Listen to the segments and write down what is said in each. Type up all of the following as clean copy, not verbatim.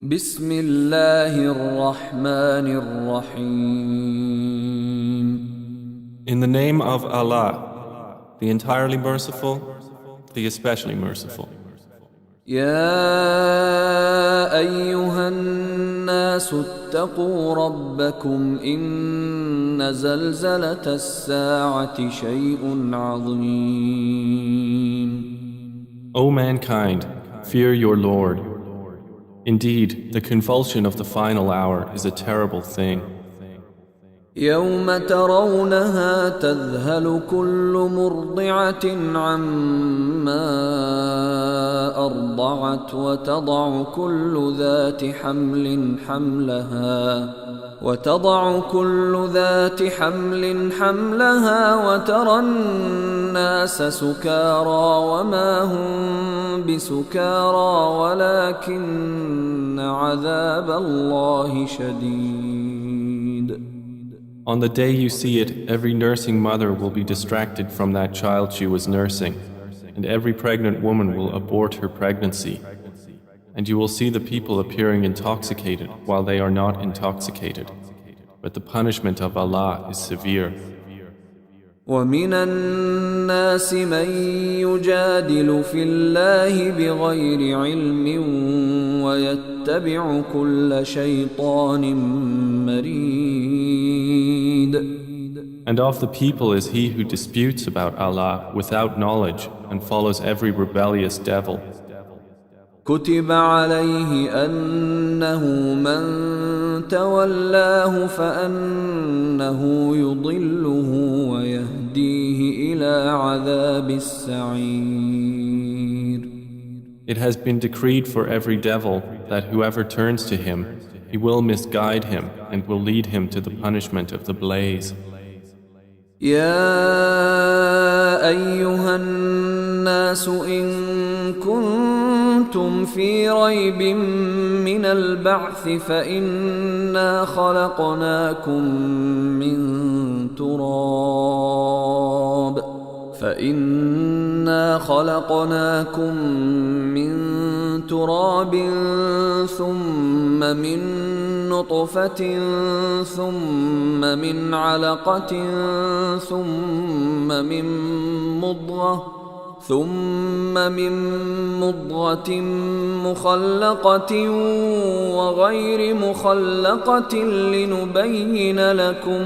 بسم الله الرحمن الرحيم. In the name of Allah, the entirely merciful, the especially merciful. يا أيها الناس اتقوا ربكم إن زلزلة الساعة شيء عظيم. O mankind, fear your Lord. Indeed, the convulsion of the final hour is a terrible thing. يوم ترونها تذهل كل مرضعة عما أرضعت وتضع كل ذات حمل حملها وترى الناس سكارى وما هم بسكارى ولكن عذاب الله شديد. On the day you see it, every nursing mother will be distracted from that child she was nursing, and every pregnant woman will abort her pregnancy. And you will see the people appearing intoxicated while they are not intoxicated. But the punishment of Allah is severe. وَمِنَ النَّاسِ مَن يُجَادِلُ فِي اللَّهِ بِغَيْرِ عِلْمٍ وَيَتَّبِعُ كُلَّ شَيْطَانٍ مَرِيدٍ. And of the people is he who disputes about Allah without knowledge and follows every rebellious devil. كتب عليه أنه من تولاه فأنه يضله ويهديه إلى عذاب السعير. It has been decreed for every devil that whoever turns to him, he will misguide him and will lead him to the punishment of the blaze. يا أيها الناس إن كنتم في ريب من البعث فإنا خلقناكم من تراب ثم من نطفة ثم من علقة ثم من مضغة مخلقة وغير مخلقة لنبين لكم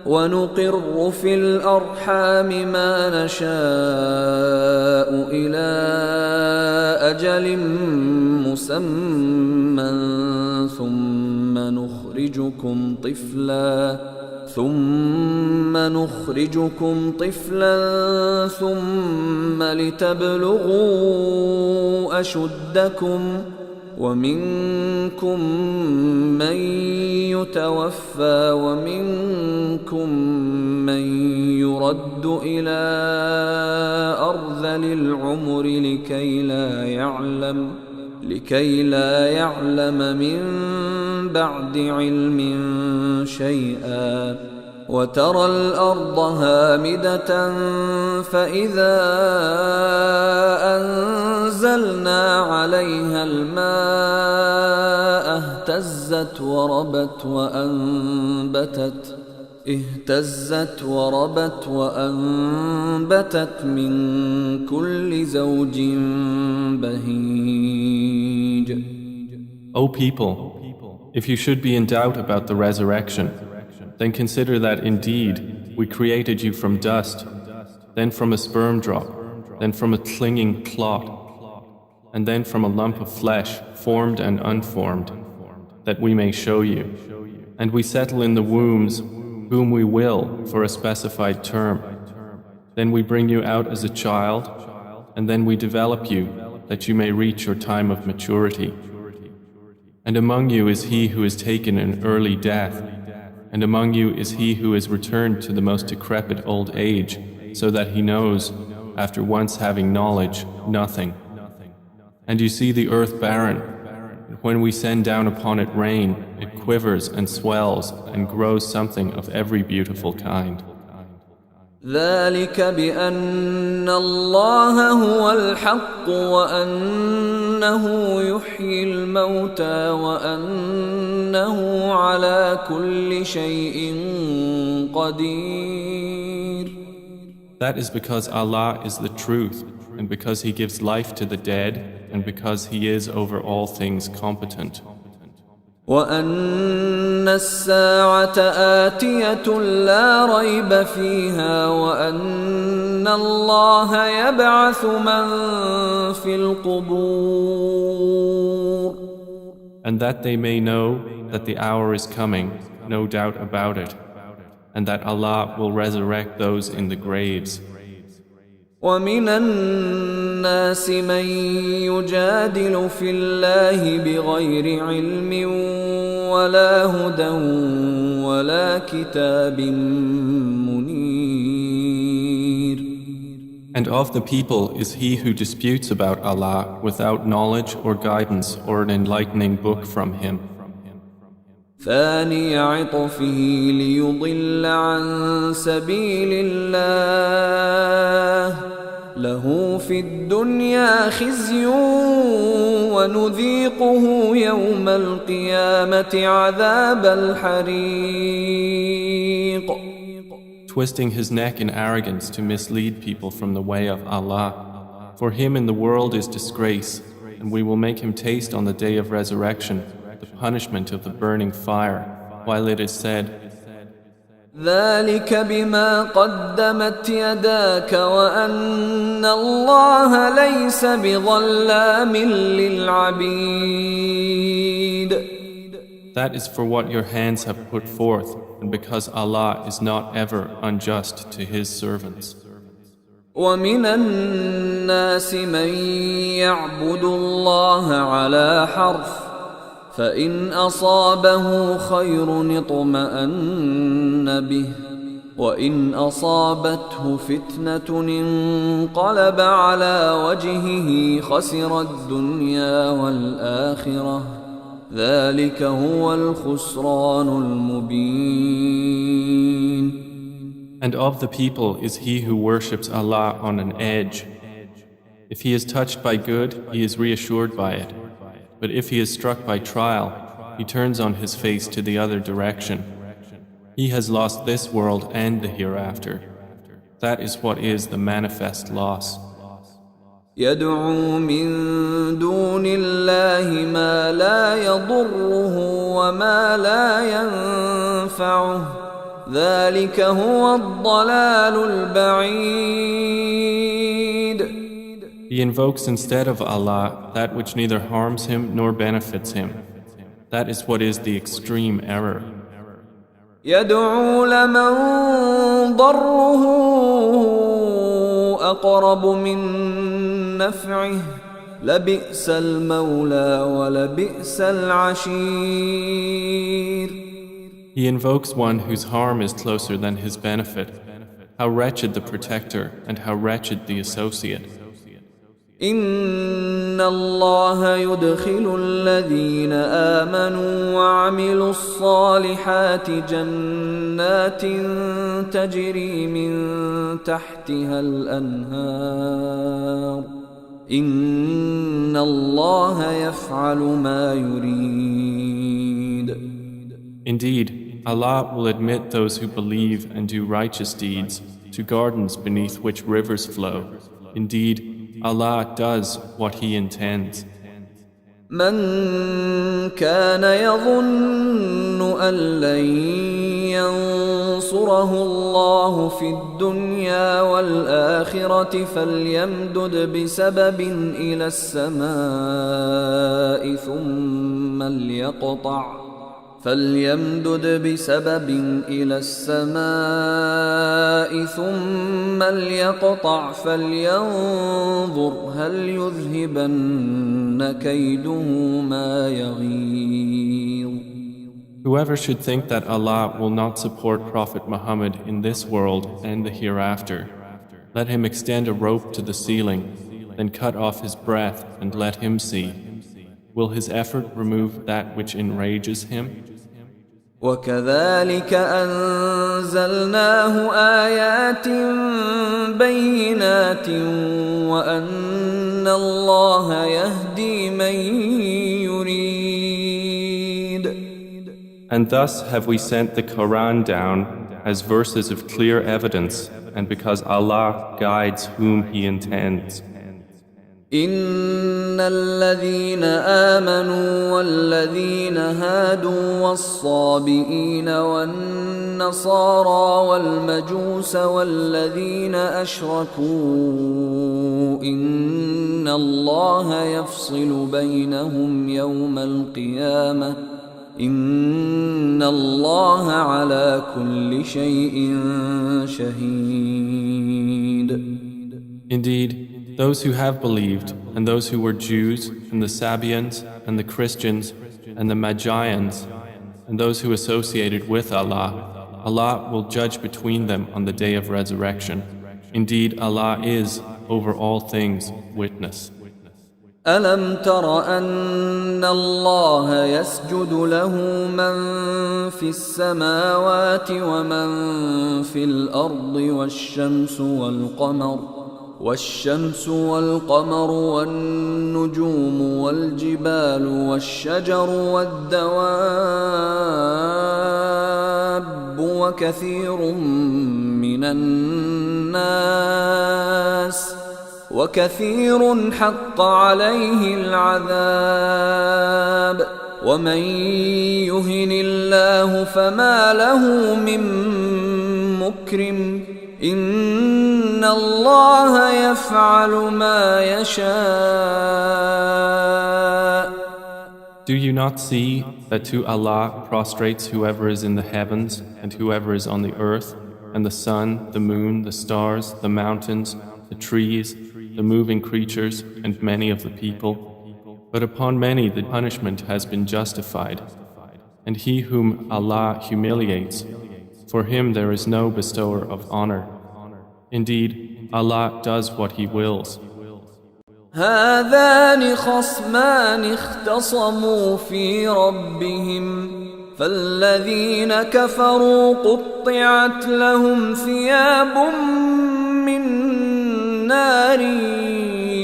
ونقر في الأرحام ما نشاء إلى أجل مسمى ثم نخرجكم طفلا ثم لتبلغوا أشدكم ومنكم من يتوفى ومنكم من يرد إلى أرذل العمر لكي لا يعلم من بعد علم شيئا وترى الأرض هامدة فإذا أنزلنا عليها الماء اهتزت وربت من كل زوج بهيج. O people, if you should be in doubt about the resurrection, then consider that indeed we created you from dust, then from a sperm drop, then from a clinging clot, and then from a lump of flesh, formed and unformed, that we may show you. And we settle in the wombs whom we will for a specified term. Then we bring you out as a child, and then we develop you that you may reach your time of maturity. And among you is he who is taken an early death, and among you is he who is returned to the most decrepit old age, so that he knows, after once having knowledge, nothing. And you see the earth barren, and when we send down upon it rain, it quivers and swells and grows something of every beautiful kind. ذلك بأن الله هو الحق وأنه يحيي الموتى وأنه على كل شيء قدير. That is because Allah is the truth, and because He gives life to the dead, and because He is over all things competent. وأن الساعة آتية لا ريب فيها وأن الله يبعث من في القبور. And that they may know that the hour is coming, no doubt about it, and that Allah will resurrect those in the graves. ومن الناس من يجادل في الله بغير علم ولا هدى ولا كتاب منير. And of the people is he who disputes about Allah without knowledge or guidance or an enlightening book from Him. ثاني عطفه ليضل عن سبيل الله له في الدنيا خزي ونذيقه يوم القيامة عذاب الحريق. Twisting his neck in arrogance to mislead people from the way of Allah. For him in the world is disgrace, and we will make him taste on the day of resurrection the punishment of the burning fire, while it is said, ذلك بما قدمت يداك وأن الله ليس بظلام للعبيد. That is for what your hands have put forth, and because Allah is not ever unjust to His servants. ومن الناس من يعبد الله على حرف فإن أصابه خير اطمأن به وإن أصابته فتنة انقلب على وجهه خسر الدنيا والآخرة ذلك هو الخسران المبين. And of the people is he who worships Allah on an edge. If he is touched by good, he is reassured by it. But if he is struck by trial, he turns on his face to the other direction. He has lost this world and the hereafter. That is what is the manifest loss. يدعو من دون الله ما لا يضره وما لا ينفعه ذلك هو الضلال البعيد. He invokes instead of Allah that which neither harms him nor benefits him. That is what is the extreme error. يدعو لمن ضره أقرب من نفعه لبئس المولى ولبئس العشير. He invokes one whose harm is closer than his benefit. How wretched the protector and how wretched the associate. إن الله يدخل الذين آمنوا وعملوا الصالحات جنات تجري من تحتها الأنهار إن الله يفعل ما يريد. Indeed, Allah will admit those who believe and do righteous deeds to gardens beneath which rivers flow. Indeed, Allah does what He intends. من كان يظن أن لن ينصره الله في الدنيا والآخرة فليمدد بسبب إلى السماء ثم ليقطع فلينظر هل يذهبن كيده ما يغيظ. Whoever should think that Allah will not support Prophet Muhammad in this world and the hereafter, let him extend a rope to the ceiling, then cut off his breath and let him see. Will his effort remove that which enrages him? وكذلك أنزلناه آيات بينات وأن الله يهدي من يريد. And thus have we sent the Quran down as verses of clear evidence, and because Allah guides whom He intends. إن الذين آمنوا والذين هادوا والصابئين والنصارى والمجوس والذين أشركوا إن الله يفصل بينهم يوم القيامة إن الله على كل شيء شهيد. Indeed, those who have believed, and those who were Jews, and the Sabians, and the Christians, and the Magians, and those who associated with Allah, Allah will judge between them on the day of resurrection. Indeed, Allah is, over all things, witness. ألم تر أن الله يسجد له من في السماوات ومن في الأرض والشمس والقمر والنجوم والجبال والشجر والدواب وكثير حق عليه العذاب ومن يهن الله فما له من مكرم إن الله يفعل ما يشاء. Do you not see that to Allah prostrates whoever is in the heavens and whoever is on the earth, and the sun, the moon, the stars, the mountains, the trees, the moving creatures, and many of the people? But upon many the punishment has been justified. And he whom Allah humiliates, for him there is no bestower of honor. Indeed, Allah does what He wills. هذان خصمان اختصموا في ربهم فالذين كفروا قطعت لهم ثياب من نار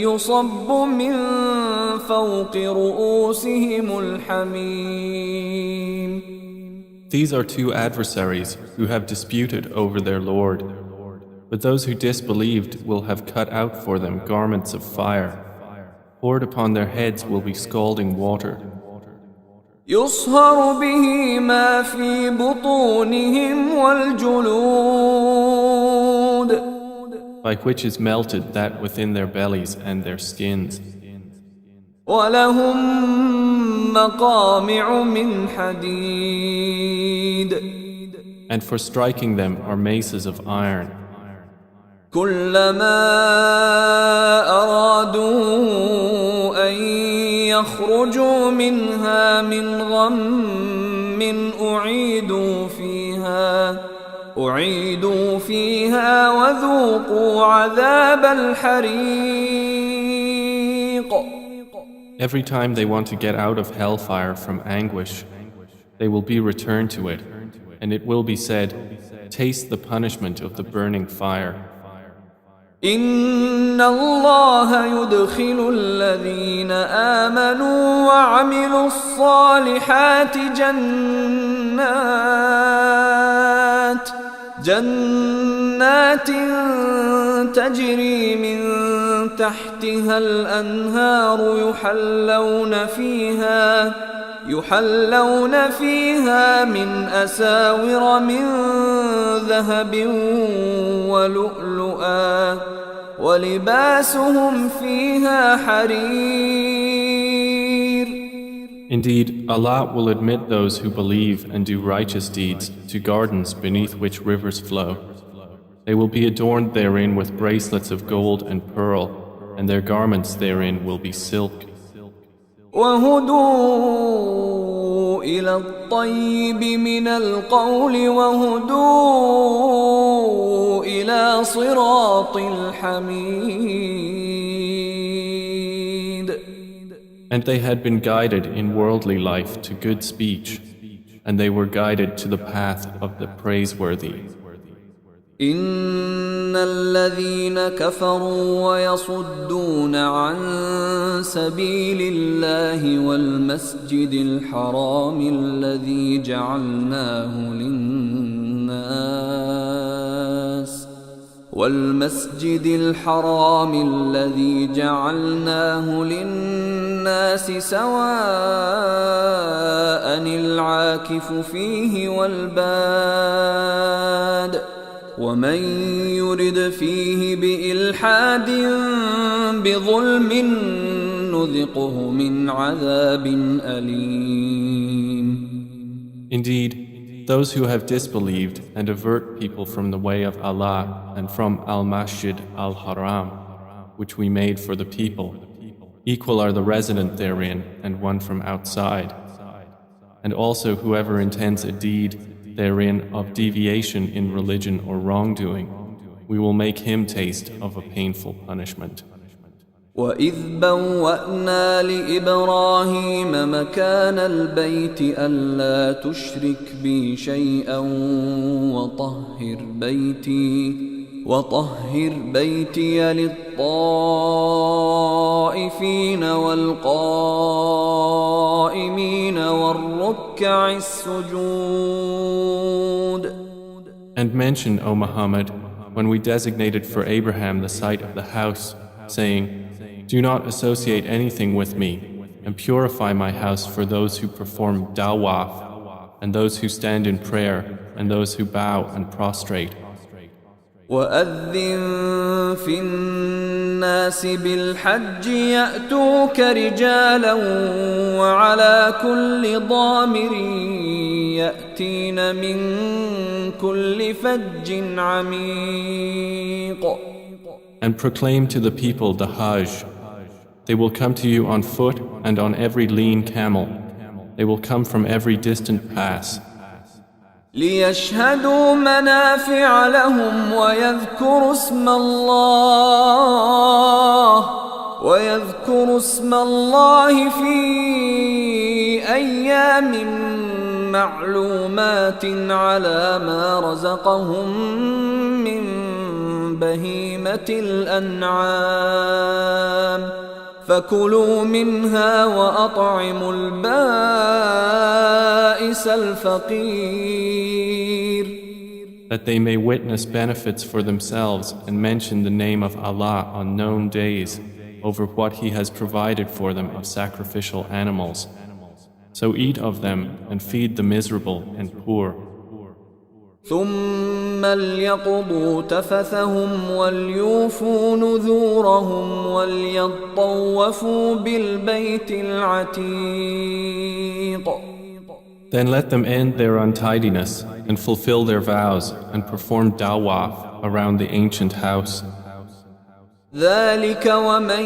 يصب من فوق رؤوسهم الحميم. These are two adversaries who have disputed over their Lord. But those who disbelieved will have cut out for them garments of fire. Poured upon their heads will be scalding water. يصهر به ما في بطونهم والجلود. By which is melted that within their bellies and their skins. ولهم مقامع من حديد. And for striking them are maces of iron. كلما أرادوا أن يخرجوا منها من غم أعيدوا فيها وذوقوا عذاب الحريق. Every time they want to get out of hellfire from anguish, they will be returned to it, and it will be said, taste the punishment of the burning fire. إن الله يدخل الذين آمنوا وعملوا الصالحات جنات تجري من تحتها الأنهار يحلون فيها من أساور من ذهب ولؤلؤا ولباسهم فيها حرير. Indeed, Allah will admit those who believe and do righteous deeds to gardens beneath which rivers flow. They will be adorned therein with bracelets of gold and pearl, and their garments therein will be silk. وهدوا إلى الطيب من القول وهدوا إلى صراط الحميد. And they had been guided in worldly life to good speech, and they were guided to the path of the praiseworthy. إن الذين كفروا ويصدون عن سبيل الله والمسجد الحرام الذي جعلناه للناس سواء العاكف فيه والباد ومن يرد فيه بإلحاد بظلم نذقه من عذاب أليم. Indeed, those who have disbelieved and avert people from the way of Allah and from Al-Masjid Al-Haram, which we made for the people, equal are the resident therein and one from outside. And also whoever intends a deed therein of deviation in religion or wrongdoing, we will make him taste of a painful punishment. وَإِذْ بَوَّأْنَا لِإِبْرَاهِيمَ مَكَانَ الْبَيْتِ أَلَّا تُشْرِكْ بِي شَيْئًا وَطَهِّرْ بَيْتِيَ لِلطَّائِفِينَ وَالْقَائِمِينَ وَالرُّكَّعِ السُّجُودِ. And mention, O Muhammad, when we designated for Abraham the site of the house, saying, do not associate anything with me, and purify my house for those who perform dawaf, and those who stand in prayer, and those who bow and prostrate. وَأَذِّن فِي النَّاسِ بِالْحَجِّ يَأْتُوكَ رِجَالًا وَعَلَى كُلِّ ضَامِرٍ يَأْتِينَ مِنْ كُلِّ فَجٍّ عَمِيقٍ. And proclaim to the people the Hajj. They will come to you on foot and on every lean camel. They will come from every distant pass. لِيَشْهَدُوا مَنَافِعَ لَهُمْ وَيَذْكُرُوا اسْمَ الله في أيام معلومات على ما رزقهم من بهيمة الأنعام فكلوا منها وأطعموا البائس الفقير. That they may witness benefits for themselves and mention the name of Allah on known days over what He has provided for them of sacrificial animals. So eat of them and feed the miserable and poor. ثم ليقضوا تفثهم وليوفوا نذورهم وليطوفوا بالبيت العتيق. Then let them end their untidiness and fulfill their vows and perform dawaf around the ancient house. ذلك ومن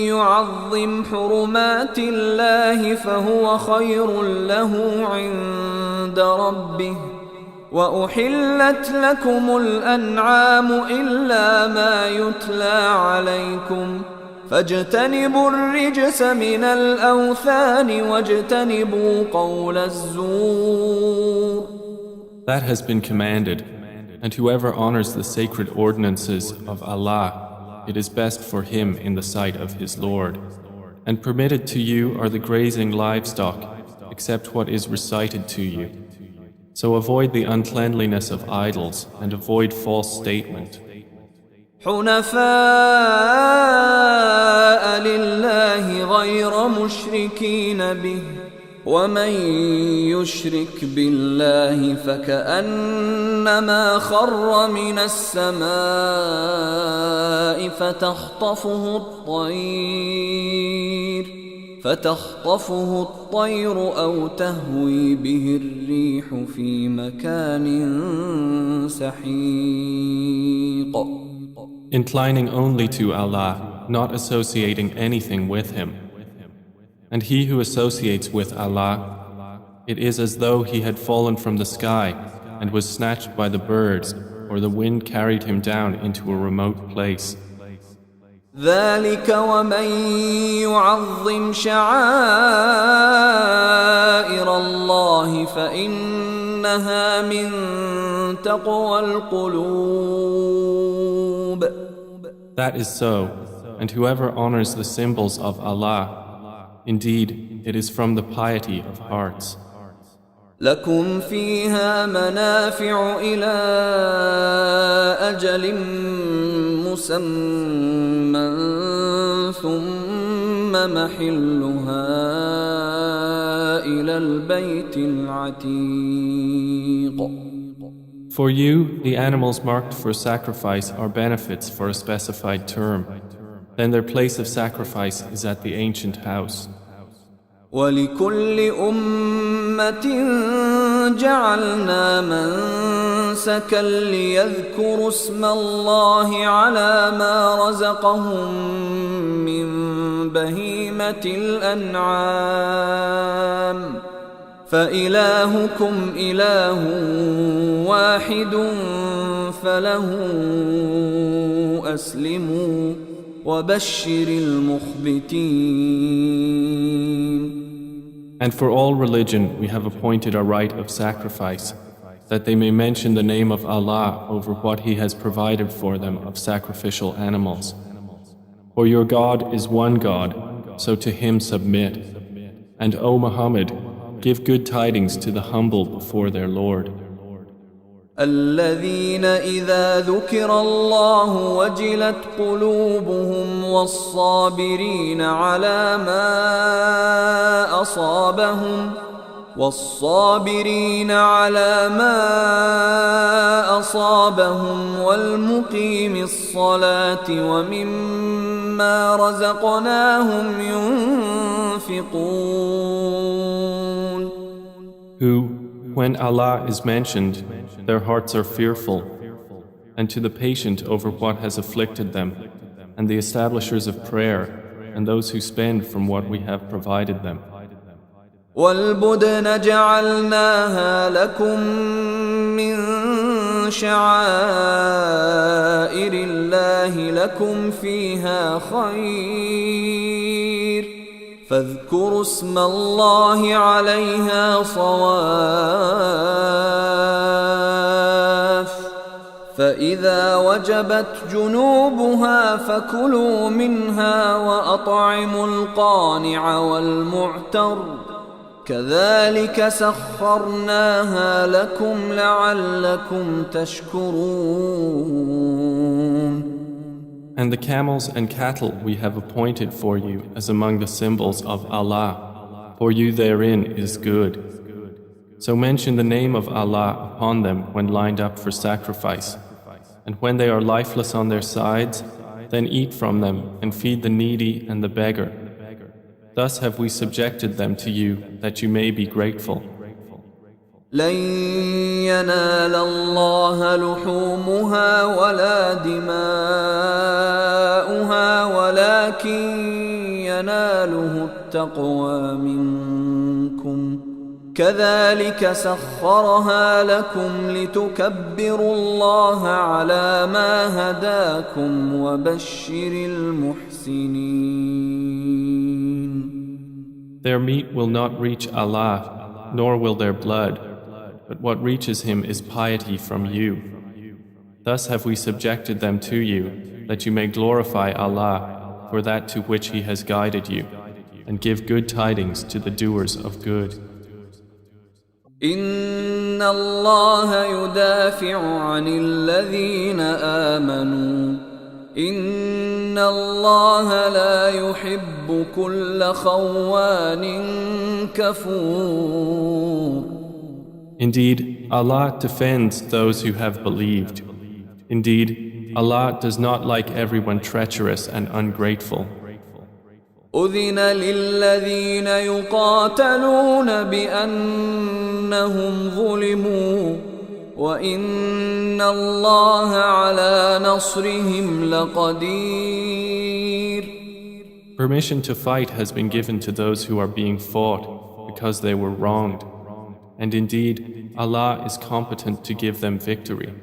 يعظم حرمات الله فهو خير له عند ربه وأحلت لكم الأنعام إلا ما يتلى عليكم فاجتنبوا الرجس من الأوثان واجتنبوا قول الزور. That has been commanded, and whoever honors the sacred ordinances of Allah, it is best for him in the sight of his Lord. And permitted to you are the grazing livestock, except what is recited to you. So avoid the uncleanliness of idols and avoid false statement. حنفاء لله غير مشركين به ومن يشرك بالله فكأنما خر من السماء فتخطفه الطير أو تهوي به الريح في مكان سحيق. Inclining only to Allah, not associating anything with Him. And he who associates with Allah, it is as though he had fallen from the sky and was snatched by the birds, or the wind carried him down into a remote place. ذلك ومن يعظم شعائر الله فإنها من تقوى القلوب. That is so, and whoever honors the symbols of Allah, indeed, it is from the piety of hearts. لكم فيها منافع إلى أجل مسمى ثم محلها إلى البيت العتيق. For you, the animals marked for sacrifice are benefits for a specified term. Then their place of sacrifice is at the ancient house. ولكل أمة جعلنا منسكا ليذكروا اسم الله على ما رزقهم من بهيمة الأنعام فإلهكم إله واحد فله أسلموا وبشر المخبتين. And for all religion we have appointed a rite of sacrifice, that they may mention the name of Allah over what He has provided for them of sacrificial animals. For your God is one God, so to Him submit. And O Muhammad, give good tidings to the humble before their Lord. الذين إذا ذكر الله وجلت قلوبهم والصابرين على ما أصابهم والمقيم الصلاة ومما رزقناهم ينفقون. Who, when Allah is mentioned, their hearts are fearful, and to the patient over what has afflicted them, and the establishers of prayer, and those who spend from what we have provided them. وَالْبُدْنَ جَعَلْنَاهَا لَكُم مِّن شَعَائِرِ اللَّهِ لَكُمْ فِيهَا خَيْرٌ فاذكروا اسم الله عليها صواف فإذا وجبت جنوبها فكلوا منها وأطعموا القانع والمعتر كذلك سخرناها لكم لعلكم تشكرون. And the camels and cattle we have appointed for you as among the symbols of Allah. For you therein is good. So mention the name of Allah upon them when lined up for sacrifice. And when they are lifeless on their sides, then eat from them and feed the needy and the beggar. Thus have we subjected them to you that you may be grateful. لن ينال الله لحومها ولا دماؤها ولكن يناله التقوى منكم كذلك سخرها لكم لتكبروا الله على ما هداكم وبشر المحسنين. Their meat will not reach Allah, nor will their blood, but what reaches Him is piety from you. Thus have we subjected them to you, that you may glorify Allah for that to which He has guided you, and give good tidings to the doers of good. إن الله يدافع عن الذين آمنوا إن الله لا يحب كل خوان كفور. Indeed, Allah defends those who have believed. Indeed, Allah does not like everyone treacherous and ungrateful. أذن للذين يقاتلون بأنهم ظلموا وإن الله على نصرهم لقدير. Permission to fight has been given to those who are being fought because they were wronged. And indeed, Allah is competent to give them victory.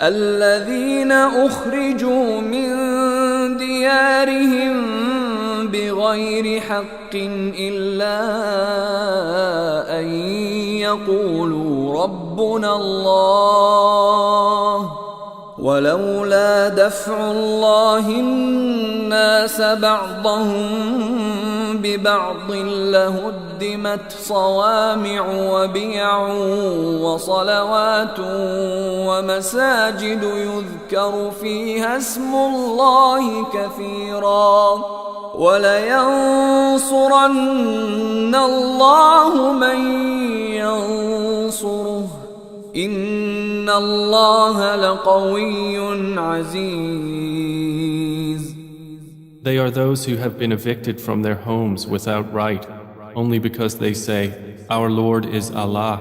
الذين أخرجوا من ديارهم بغير حق إلا أن يقولوا ربنا الله ولولا دفع الله الناس بعضهم ببعض لهدمت صوامع وبيع وصلوات ومساجد يذكر فيها اسم الله كثيرا ولينصرن الله من ينصره إن الله لقوي عزيز. They are those who have been evicted from their homes without right, only because they say, Our Lord is Allah.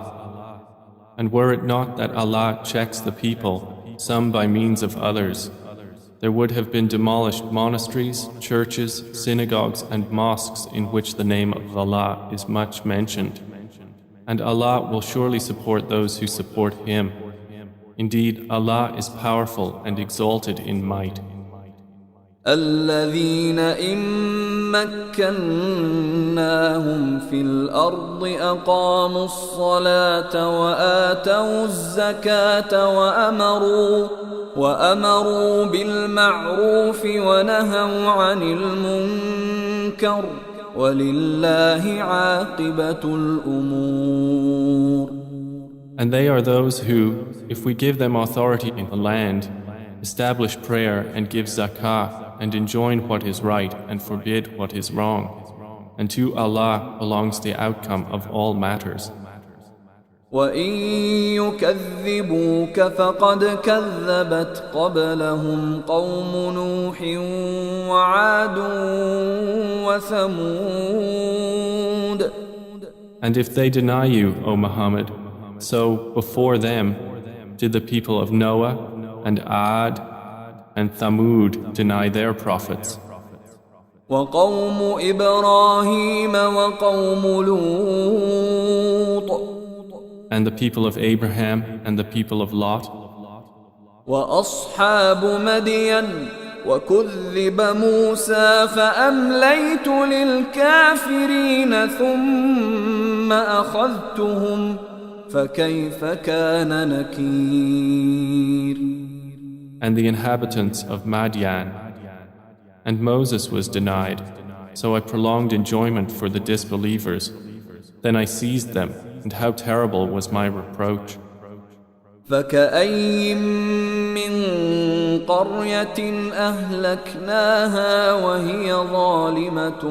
And were it not that Allah checks the people, some by means of others, there would have been demolished monasteries, churches, synagogues and mosques in which the name of Allah is much mentioned. And Allah will surely support those who support Him. Indeed, Allah is powerful and exalted in might. الذين إن مكناهم في الأرض أقاموا الصلاة وآتوا الزكاة وأمروا بالمعروف ونهوا عن المنكر ولله عاقبة الأمور. And they are those who, if we give them authority in the land, establish prayer and give zakah and enjoin what is right and forbid what is wrong. And to Allah belongs the outcome of all matters. وَإِن يُكَذِّبُوكَ فَقَدْ كَذَّبَتْ قَبْلَهُمْ قَوْمُ نُوحٍ وَعَادٌ وَثَمُودَ. And if they deny you, O Muhammad, so before them did the people of Noah and Ad and Thamud deny their prophets. وَقَوْمُ إِبْرَاهِيمَ وَقَوْمُ لُوطٍ. And the people of Abraham and the people of Lot. وَأَصْحَابُ مَدْيَنَ وَكُذِّبَ مُوسَى فَأَمْلَيْتُ لِلْكَافِرِينَ ثُمَّ أَخَذْتُهُمْ فَكَيْفَ كَانَ نَكِيرِ. And the inhabitants of Madian. And Moses was denied, so I prolonged enjoyment for the disbelievers. Then I seized them, and how terrible was my reproach. فَكَأَيٍّ مِّن قَرْيَةٍ أَهْلَكْنَاهَا وَهِيَ ظَالِمَةٌ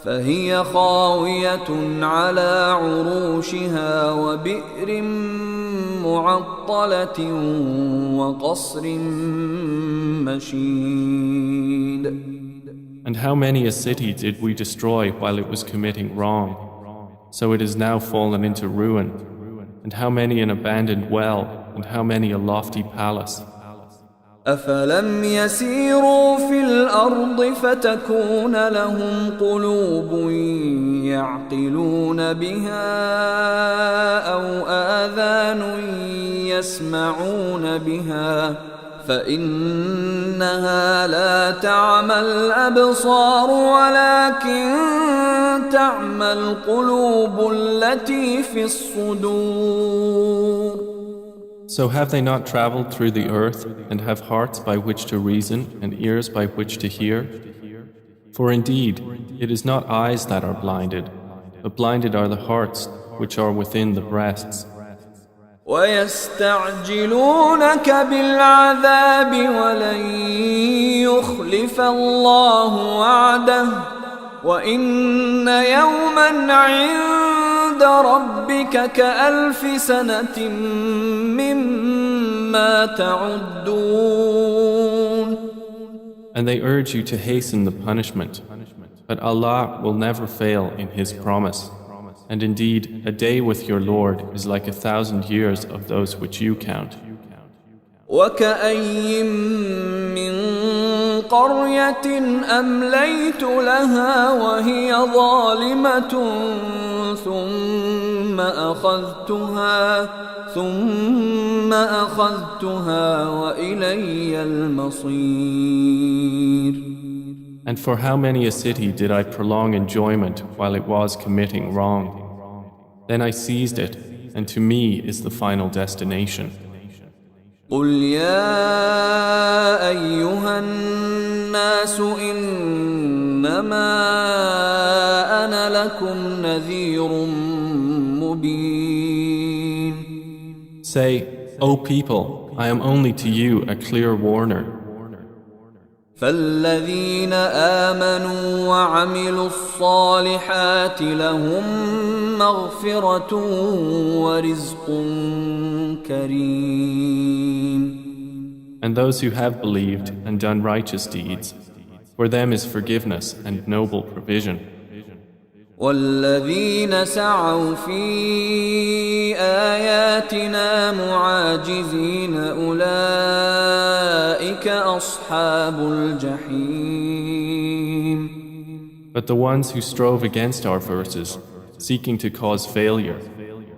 فهي خاوية على عروشها وبئر معطلة وقصر مشيد. And how many a city did we destroy while it was committing wrong? So it is now fallen into ruin. And how many an abandoned well, and how many a lofty palace. أفلم يسيروا في الأرض فتكون لهم قلوب يعقلون بها أو آذان يسمعون بها فإنها لا تعمى الأبصار ولكن تعمى القلوب التي في الصدور. So have they not traveled through the earth and have hearts by which to reason and ears by which to hear? For indeed, it is not eyes that are blinded, but blinded are the hearts which are within the breasts. وَيَسْتَعْجِلُونَكَ بِالْعَذَابِ وَلَنْ يُخْلِفَ اللَّهُ وَعْدَهُ وَإِنَّ يَوْمًا عِندَ رَبِّكَ كَأَلْفِ سَنَةٍ مِّمَّا تَعُدُّونَ. And they urge you to hasten the punishment, but Allah will never fail in His promise. And indeed, a day with your Lord is like 1,000 years of those which you count. وَكَأَيٍّ مِّن قَرْيَةٍ أَمْلَيْتُ لَهَا وَهِيَ ظَالِمَةٌ ثُمَّ ثم أخذتها وإلي المصير. And for how many a city did I prolong enjoyment while it was committing wrong? Then I seized it, and to me is the final destination. قل يا أيها الناس إنما أنا لكم نذير مبين. Say, O people, I am only to you a clear warner. فالذين آمنوا وعملوا الصالحات لهم مغفرة ورزق كريم. And those who have believed and done righteous deeds, for them is forgiveness and noble provision. والذين سعوا في آياتنا معاجزين أولئك أصحاب الجحيم. But the ones who strove against our verses, seeking to cause failure,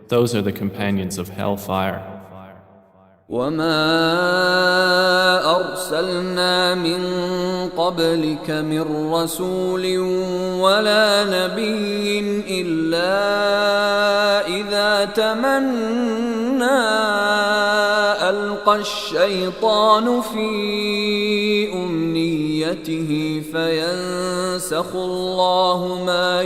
those are the companions of hellfire. وما أرسلنا من قبلك من رسول ولا نبي إلا إذا تمنى ألقى الشيطان في أمنيته فينسخ الله ما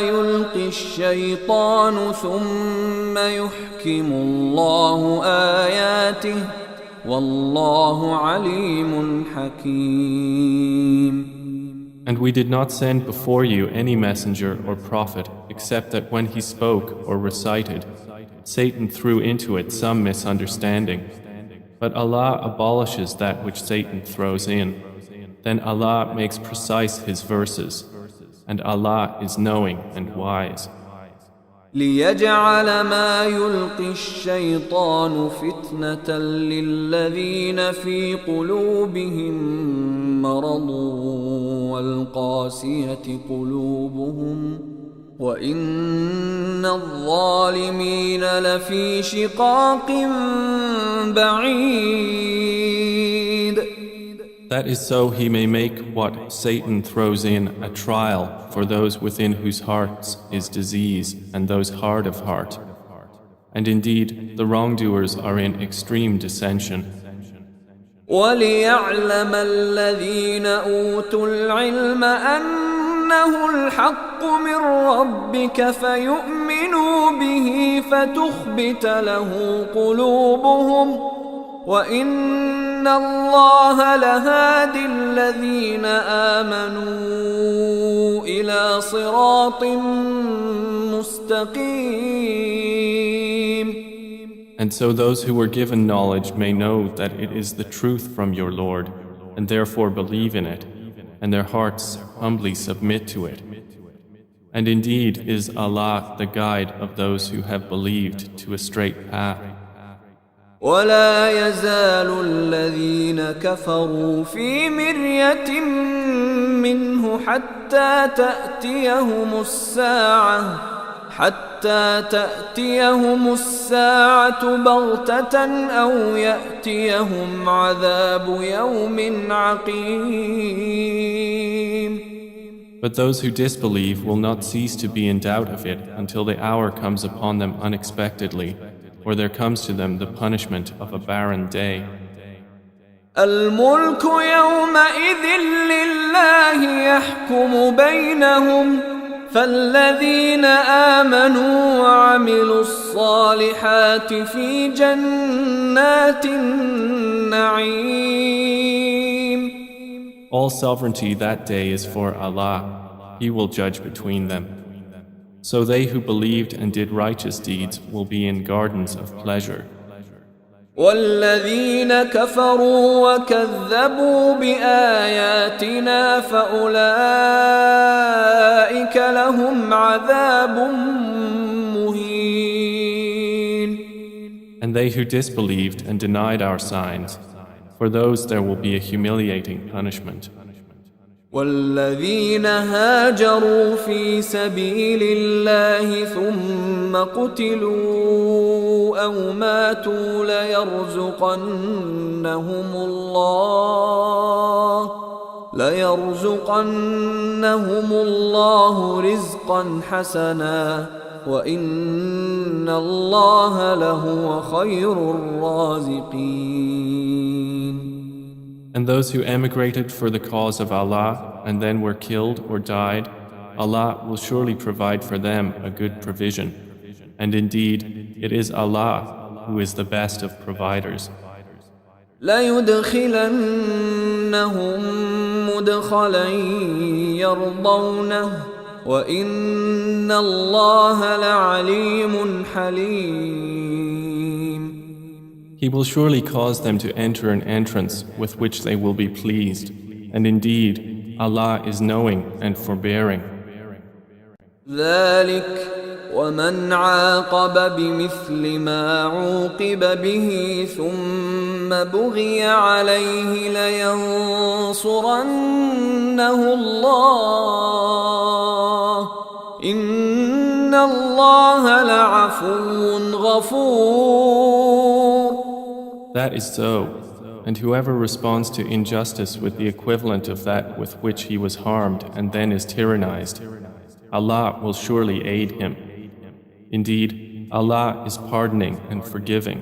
يلقي الشيطان ثم يحكم الله آياته والله عليم حكيم. And we did not send before you any messenger or prophet except that when he spoke or recited, Satan threw into it some misunderstanding. But Allah abolishes that which Satan throws in. Then Allah makes precise His verses, and Allah is knowing and wise. ليجعل ما يلقي الشيطان فتنة للذين في قلوبهم مرض والقاسية قلوبهم وإن الظالمين لفي شقاق بعيد. That is so he may make what Satan throws in a trial for those within whose hearts is disease and those hard of heart. And indeed, the wrongdoers are in extreme dissension. وَلِيَعْلَمَ الَّذِينَ أُوتُوا الْعِلْمَ أَنَّهُ الْحَقُّ مِنْ رَبِّكَ فَيُؤْمِنُوا بِهِ فَتُخْبِتَ لَهُ قُلُوبُهُمْ وَإِنَّ اللَّهَ لَهَادِي الَّذِينَ آمَنُوا إِلَى صِرَاطٍ مُسْتَقِيمٍ. And so those who were given knowledge may know that it is the truth from your Lord, and therefore believe in it, and their hearts humbly submit to it. And indeed is Allah the guide of those who have believed to a straight path. ولا يزال الذين كفروا في مرية منه حتى تأتيهم الساعة بغتة أو يأتيهم عذاب يوم عقيم. But those who disbelieve will not cease to be in doubt of it until the hour comes upon them unexpectedly, or there comes to them the punishment of a barren day. الملك يومئذ لله يحكم بينهم فالذين آمنوا وعملوا الصالحات في جنات النعيم. All sovereignty that day is for Allah. He will judge between them. So they who believed and did righteous deeds will be in gardens of pleasure. والذين كفروا وكذبوا بآياتنا فأولئك لهم عذاب مهين. And they who disbelieved and denied our signs, for those there will be a humiliating punishment. والذين هاجروا في سبيل الله ثم قتلوا أو ماتوا ليرزقنهم الله رزقا حسنا وإن الله لهو خير الرازقين. And those who emigrated for the cause of Allah and then were killed or died, Allah will surely provide for them a good provision. And indeed, it is Allah who is the best of providers. لَيُدْخِلَنَّهُمْ مُدْخَلًا يَرْضَوْنَهُ وَإِنَّ اللَّهَ لَعَلِيمٌ حَلِيمٌ. He will surely cause them to enter an entrance with which they will be pleased. And indeed, Allah is knowing and forbearing. ذلك ومن عاقب بمثل ما عوقب به ثم بغي عليه لينصرنه الله إن الله لعفو غفور. That is so. And whoever responds to injustice with the equivalent of that with which he was harmed and then is tyrannized, Allah will surely aid him. Indeed, Allah is pardoning and forgiving.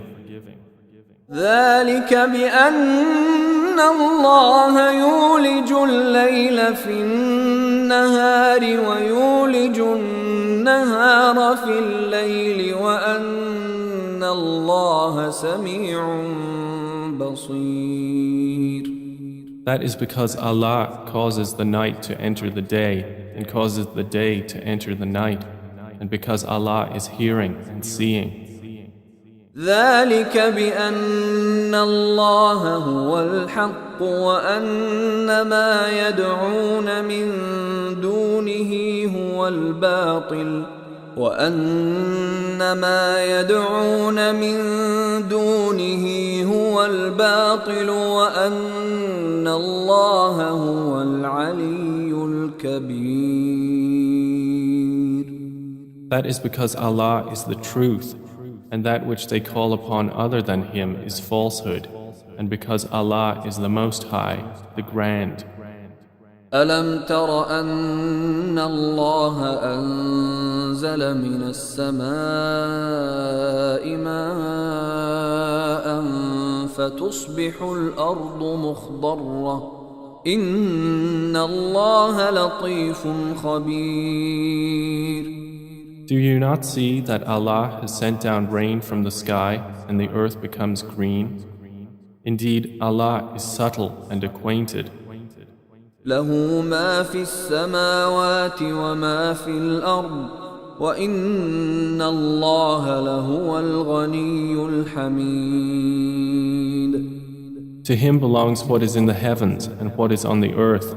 ذلك بأن الله يولج الليل في النهار ويولج النهار في الليل وأن الله سميع بصير. That is because Allah causes the night to enter the day and causes the day to enter the night, and because Allah is hearing and seeing. ذلك بأن الله هو الحق وأن ما يدعون من دونه هو الباطل وأن ما يدعون من دونه هو الباطل وأن الله هو العلي الكبير. That is because Allah is the truth, and that which they call upon other than Him is falsehood, and because Allah is the Most High, the Grand. ألم تر أن الله أنزل من السماء ماء فتصبح الأرض مخضرة إن الله لطيف خبير. Do you not see that Allah has sent down rain from the sky and the earth becomes green? Indeed, Allah is subtle and acquainted. له ما في السماوات وما في الأرض وإن الله لهو الغني الحميد. To Him belongs what is in the heavens and what is on the earth,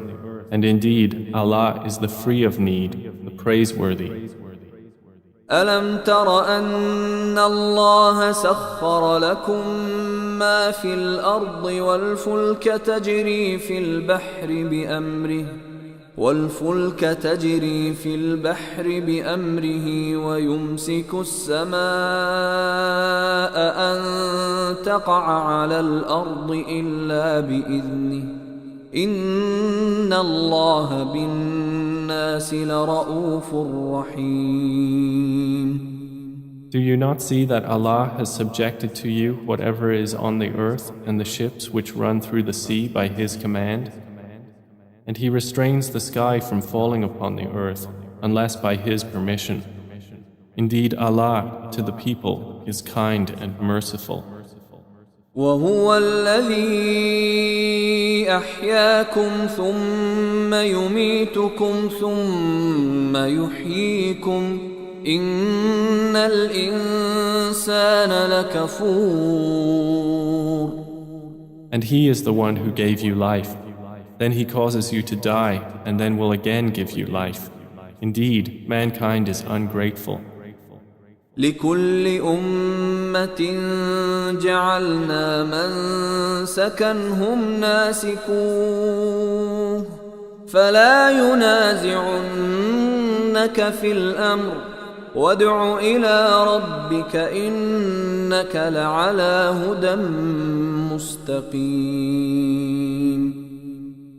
and indeed, Allah is the free of need, the praiseworthy. ألم تر أن الله سخر لكم ما في الأرض والفلك تجري في البحر بأمره ويمسك السماء أن تقع على الأرض إلا بإذنه إن الله بالناس لرؤوف رحيم. Do you not see that Allah has subjected to you whatever is on the earth and the ships which run through the sea by His command? And He restrains the sky from falling upon the earth unless by His permission. Indeed, Allah to the people is kind and merciful. وهو الذي أحياكم ثم يميتكم ثم يحييكم إن الإنسان لكفور. And He is the one who gave you life. Then He causes you to die and then will again give you life. Indeed, mankind is ungrateful. لكل أمة جعلنا منسكا هم ناسكوه فلا ينازعنك في الأمر وادع إلى ربك إنك لعلى هدى مستقيم.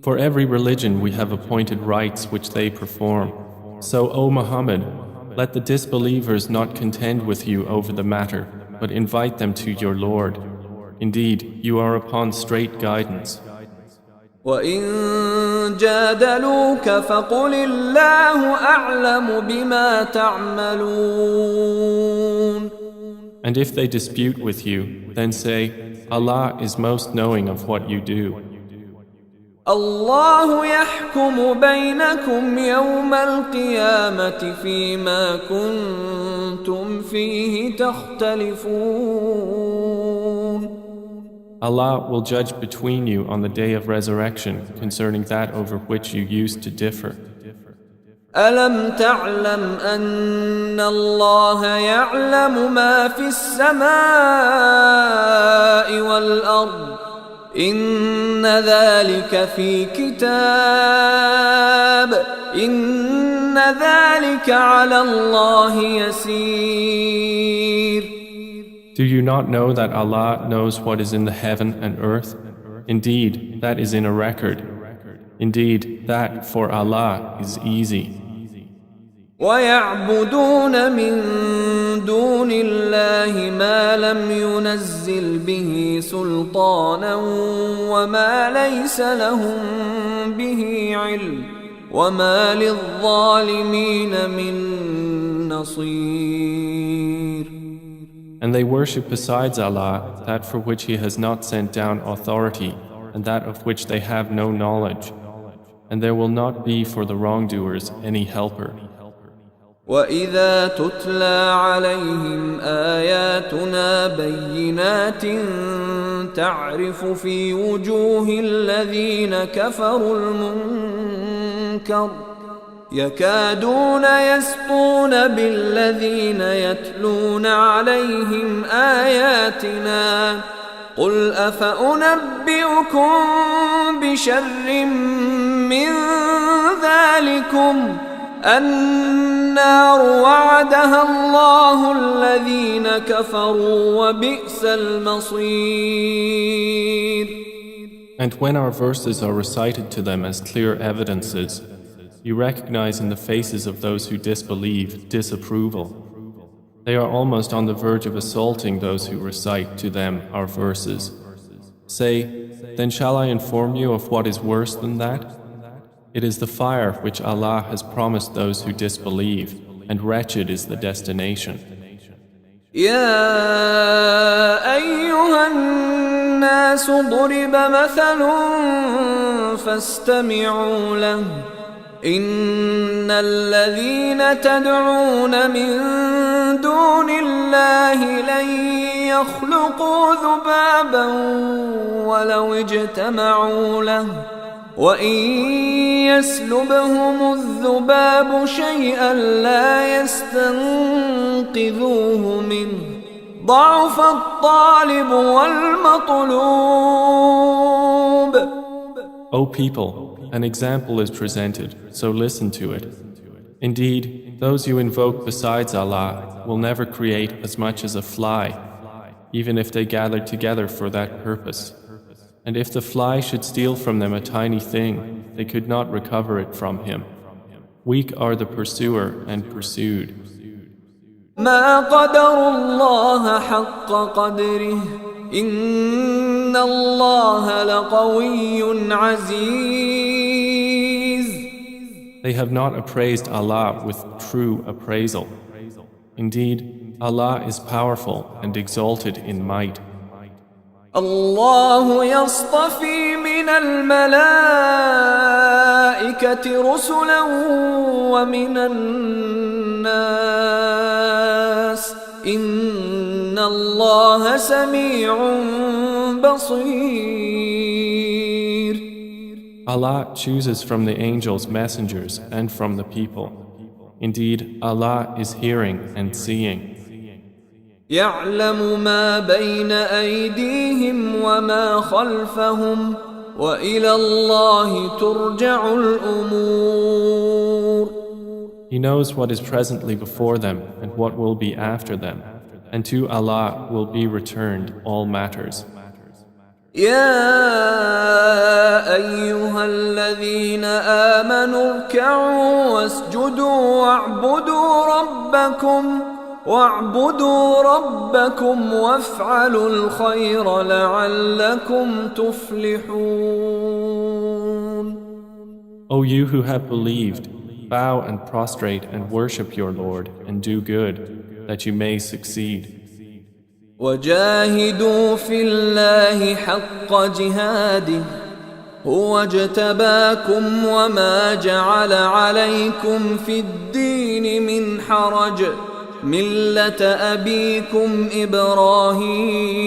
For every religion we have appointed rites which they perform. So, O Muhammad, let the disbelievers not contend with you over the matter, but invite them to your Lord. Indeed, you are upon straight guidance. وَإِن جَادَلُوكَ فَقُلِ اللَّهُ أَعْلَمُ بِمَا تَعْمَلُونَ. And if they dispute with you, then say, Allah is most knowing of what you do. الله يحكم بينكم يوم القيامة فيما كنتم فيه تختلفون. Allah will judge between you on the day of resurrection concerning that over which you used to differ. ألم تعلم أن الله يعلم ما في السماء والأرض إن ذلك في كتاب إن ذلك على الله يسير. Do you not know that Allah knows what is in the heaven and earth? Indeed, that is in a record. Indeed, that for Allah is easy. وَيَعْبُدُونَ مِن دُونِ اللَّهِ مَا لَمْ يُنَزِّلْ بِهِ سُلْطَانًا وَمَا لَيْسَ لَهُم بِهِ عِلْمٌ وَمَا لِلظَّالِمِينَ مِن نَّصِيرٍ. And they worship besides Allah that for which He has not sent down authority and that of which they have no knowledge. And there will not be for the wrongdoers any helper. وَإِذَا تُتْلَى عَلَيْهِمْ آيَاتُنَا بَيِّنَاتٍ تَعْرِفُ فِي وُجُوهِ الَّذِينَ كَفَرُوا الْمُنكَرَ يَكَادُونَ يَسْطُونَ بِالَّذِينَ يَتْلُونَ عَلَيْهِمْ آيَاتِنَا قُلْ أَفَأُنَبِّئُكُم بِشَرٍّ مِّن ذَلِكُمْ النار وعدها الله الذين كفروا وبئس المصير. And when our verses are recited to them as clear evidences, you recognize in the faces of those who disbelieve disapproval. They are almost on the verge of assaulting those who recite to them our verses. Say, then shall I inform you of what is worse than that? It is the fire which Allah has promised those who disbelieve, and wretched is the destination. يا أيها الناس ضرب مثل فاستمعوا له إن الذين تدعون من دون الله لن يخلقوا ذبابا ولو اجتمعوا له وإن يسلبهم الذباب شيئا لا يستنقذوه منه ضعف الطالب والمطلوب. O people, an example is presented, so listen to it. Indeed, those you invoke besides Allah will never create as much as a fly, even if they gathered together for that purpose. And if the fly should steal from them a tiny thing, they could not recover it from him. Weak are the pursuer and pursued. ما قدر الله حق قدره إن الله لقوي عزيز. They have not appraised Allah with true appraisal. Indeed, Allah is powerful and exalted in might. الله يصطفي من الملائكة رسلا ومن الناس إن الله سميع بصير. Allah chooses from the angels messengers and from the people. Indeed, Allah is hearing and seeing. يعلم ما بين أيديهم وما خلفهم وإلى الله ترجع الأمور. He knows what is presently before them and what will be after them, and to Allah will be returned all matters. يا أيها الذين آمنوا اركعوا واسجدوا واعبدوا ربكم وافعلوا الخير لعلكم تفلحون. O you who have believed, bow and prostrate and worship your Lord and do good, that you may succeed. وجاهدوا في الله حق جهاده هو اجتباكم وما جعل عليكم في الدين من حرج ملة أبيكم إبراهيم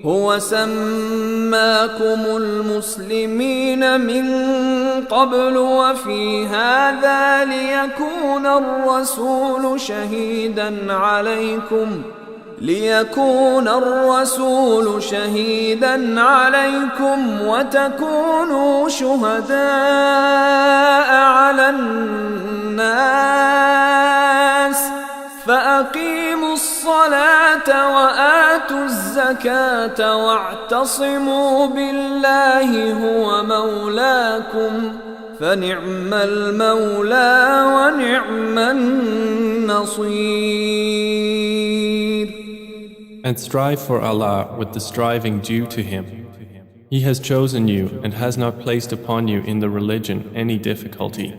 هو سماكم المسلمين من قبل وفي هذا ليكون الرسول شهيدا عليكم وتكونوا شهداء على الناس فأقيموا الصلاة وآتوا الزكاة واعتصموا بالله هو مولاكم فنعم المولى ونعم النصير. And strive for Allah with the striving due to Him. He has chosen you and has not placed upon you in the religion any difficulty.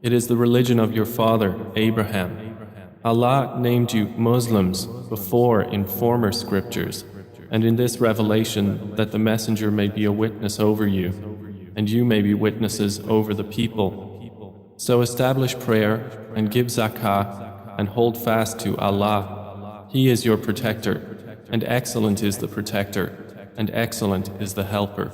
It is the religion of your father, Abraham. Allah named you Muslims before in former scriptures, and in this revelation that the Messenger may be a witness over you, and you may be witnesses over the people. So establish prayer and give zakah and hold fast to Allah. He is your protector, and excellent is the protector, and excellent is the helper.